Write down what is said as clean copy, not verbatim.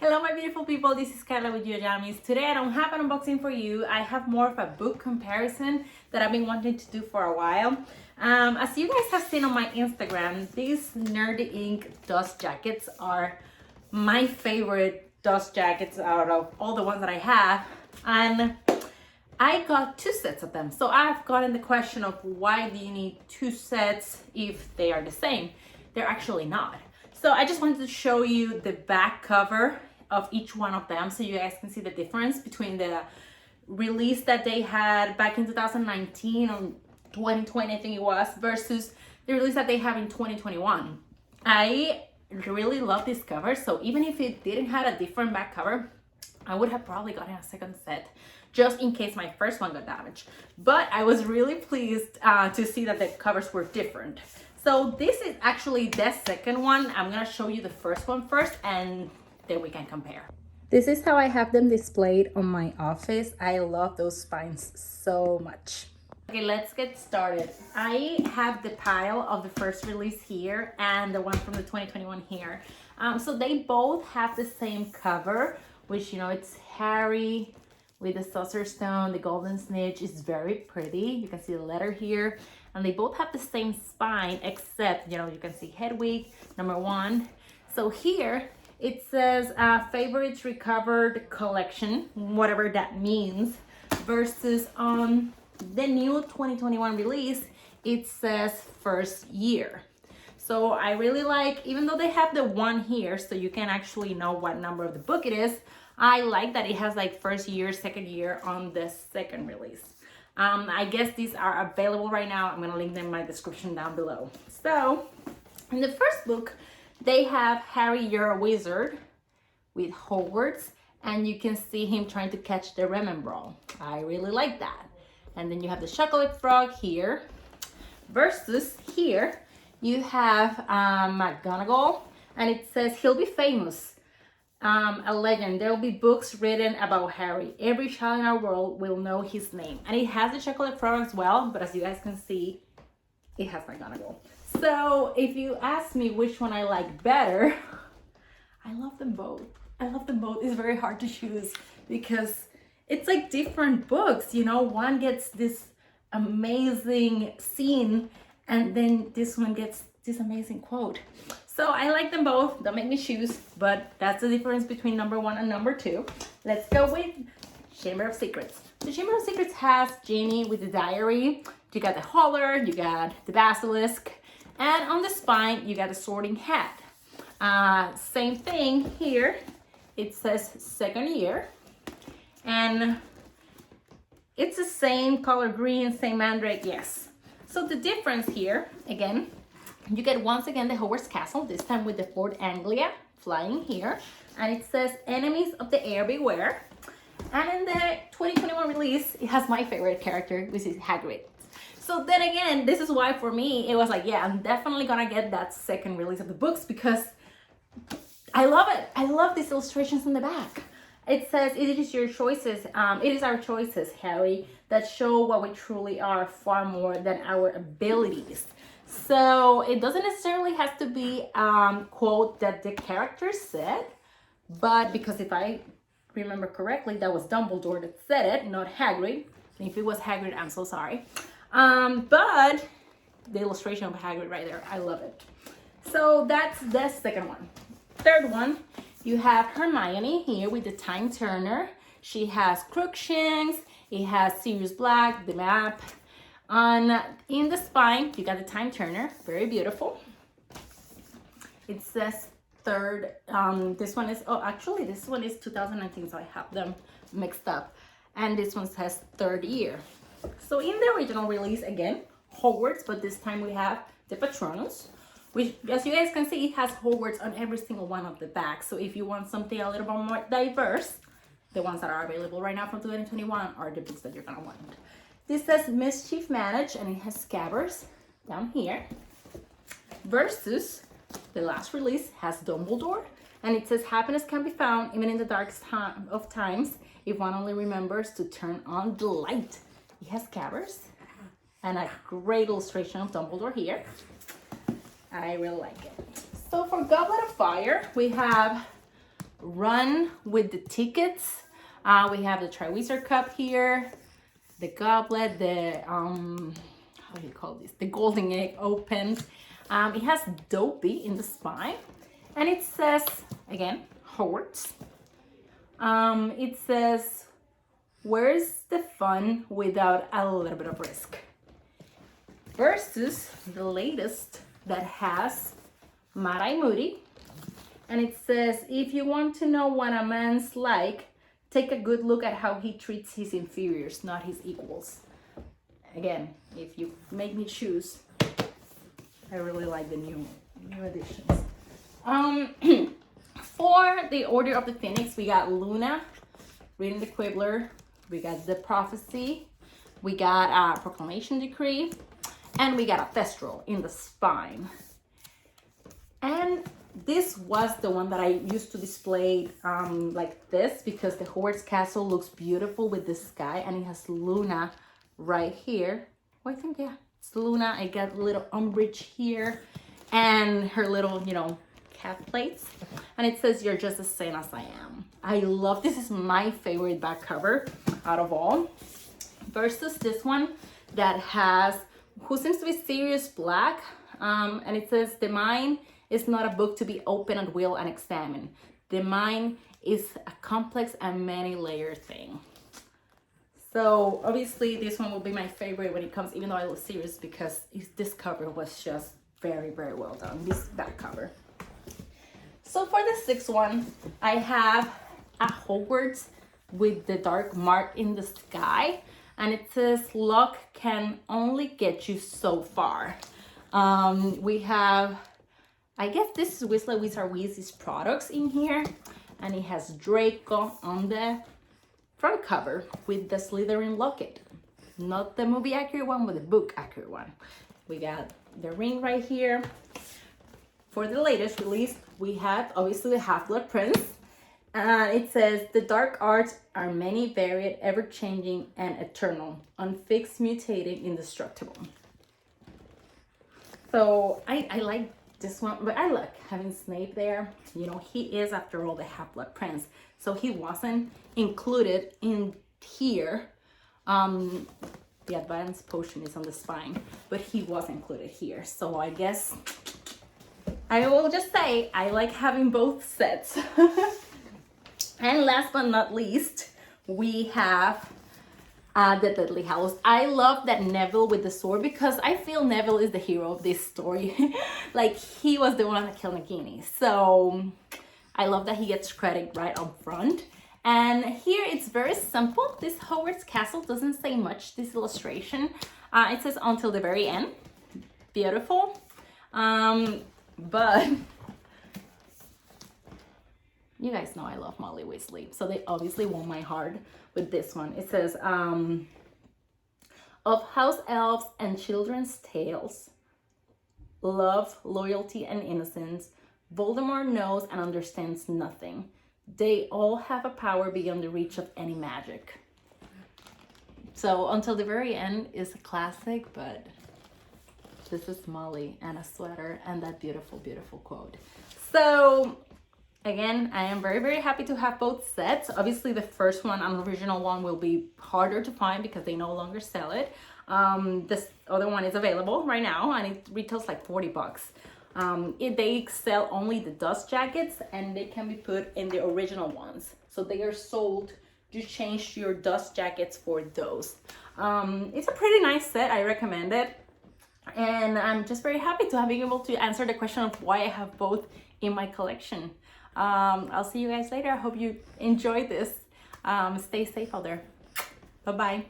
Hello my beautiful people, this is Carla with Your Jammies. Today I don't have an unboxing for you. I have more of a book comparison that I've been wanting to do for a while. As you guys have seen on my Instagram, these Nerdy Ink dust jackets are my favorite dust jackets out of all the ones that I have. And I got 2 sets of them. So I've gotten the question of why do you need 2 sets if they are the same? They're actually not. So I just wanted to show you the back cover of each one of them so you guys can see the difference between the release that they had back in 2019 or 2020 I think it was versus the release that they have in 2021. I really love this cover, so even if it didn't have a different back cover, I would have probably gotten a second set just in case my first one got damaged. But I was really pleased to see that the covers were different. So this is actually the second one. I'm gonna show you the first one first and then we can compare. This is how I have them displayed on my office. I love those spines so much. Okay, let's get started. I have the pile of the first release here and the one from the 2021 here. So they both have the same cover, which, you know, it's Harry with the Saucer Stone, the golden snitch. Is very pretty. You can see the letter here. And they both have the same spine, except, you know, you can see Hedwig, #1. So here, it says favorites recovered collection, whatever that means, versus on the new 2021 release, it says first year. So I really like, even though they have the 1 here, so you can actually know what number of the book it is, I like that it has like first year, second year on the second release. I guess these are available right now. I'm gonna link them in my description down below. So in the first book, they have Harry, You're a Wizard with Hogwarts, and you can see him trying to catch the Remembrall. I really like that. And then you have the Chocolate Frog here, versus here you have McGonagall, and it says he'll be famous. A legend. There will be books written about Harry. Every child in our world will know his name. And it has the Chocolate Frog as well, but as you guys can see, it has McGonagall. So if you ask me which one I like better, I love them both. I love them both. It's very hard to choose because it's like different books, you know. One gets this amazing scene and then this one gets this amazing quote. So I like them both. Don't make me choose, but that's the difference between #1 and #2. Let's go with Chamber of Secrets. The Chamber of Secrets has Ginny with the diary. You got the Holler, you got the Basilisk, and on the spine, you got the Sorting Hat. Same thing here. It says second year, and it's the same color green, same mandrake, yes. So the difference here, again, you get once again the Hogwarts Castle, this time with the Fort Anglia flying here. And it says enemies of the air beware. And in the 2021 release, it has my favorite character, which is Hagrid. So then again, this is why for me, it was like, yeah, I'm definitely gonna get that second release of the books because I love it. I love these illustrations in the back. It says, it is your choices, it is our choices, Harry, that show what we truly are far more than our abilities. So it doesn't necessarily have to be quote that the character said, but because if I remember correctly, that was Dumbledore that said it, not Hagrid. And if it was Hagrid, I'm so sorry. But the illustration of Hagrid right there, I love it. So that's the second one. Third one, you have Hermione here with the Time Turner. She has Crookshanks, it has Sirius Black, the map. In the spine, you got the Time Turner, very beautiful. It says third, this one is, oh, actually this one is 2019, so I have them mixed up. And this one says third year. So in the original release, again, Hogwarts, but this time we have the Patronus, which, as you guys can see, it has Hogwarts on every single one of the backs. So if you want something a little bit more diverse, the ones that are available right now from 2021 are the books that you're gonna want. This says Mischief Managed, and it has Scabbers down here. Versus the last release has Dumbledore, and it says happiness can be found even in the darkest time of times if one only remembers to turn on the light. It has Scabbers and a great illustration of Dumbledore here. I really like it. So for Goblet of Fire, we have run with the tickets. We have the Triwizard Cup here, the goblet, the how do you call this? The golden egg opened. It has Dopey in the spine, and it says again Hogwarts. It says, "Where's the fun without a little bit of risk?" Versus the latest that has Mad-Eye Moody, and it says, "If you want to know what a man's like, take a good look at how he treats his inferiors, not his equals." Again, if you make me choose, I really like the new editions. For the Order of the Phoenix, we got Luna reading the Quibbler, we got the Prophecy, we got a Proclamation Decree, and we got a Thestral in the spine. And this was the one that I used to display like this, because the Hogwarts Castle looks beautiful with the sky, and it has Luna right here. Oh, I think, yeah, it's Luna. I got a little Umbridge here and her little, you know, cat plates. And it says, "You're just as sane as I am." I love, this is my favorite back cover out of all. Versus this one that has Who Seems to Be Sirius Black. And it says, "The mind is not a book to be opened at will and examined. The mind is a complex and many-layered thing." So obviously this one will be my favorite when it comes, even though I love Sirius, because this cover was just very, very well done, this back cover. So for the sixth one, I have a Hogwarts with the dark mark in the sky, and it says, "Luck can only get you so far." We have, I guess this is Wizard Weasley's products in here, and it has Draco on the front cover with the Slytherin locket. Not the movie accurate one, but the book accurate one. We got the ring right here. For the latest release, we have obviously the Half-Blood Prince. It says, "The dark arts are many, varied, ever-changing, and eternal, unfixed, mutating, indestructible." So I like this one, but I like having Snape there. You know, he is, after all, the Half-Blood Prince. So he wasn't included in here. The advanced potion is on the spine, but he was included here. So I guess I will just say I like having both sets. And last but not least, we have the Deathly Hallows. I love that Neville with the sword, because I feel Neville is the hero of this story. Like, he was the one that killed Nagini. So I love that he gets credit right up front. And here it's very simple. This Hogwarts Castle doesn't say much, this illustration. It says "Until the Very End." Beautiful. But you guys know I love Molly Weasley, so they obviously won my heart with this one. It says, "Of house elves and children's tales, love, loyalty, and innocence, Voldemort knows and understands nothing. They all have a power beyond the reach of any magic." So Until the Very End is a classic, but this is Molly and a sweater and that beautiful, beautiful quote. So again, I am very, very happy to have both sets. Obviously the first one, an original one, will be harder to find because they no longer sell it. This other one is available right now, and it retails like $40. They sell only the dust jackets, and they can be put in the original ones. So they are sold to change your dust jackets for those. It's a pretty nice set. I recommend it. And I'm just very happy to have been able to answer the question of why I have both in my collection. I'll see you guys later. I hope you enjoyed this. Stay safe out there. Bye-bye.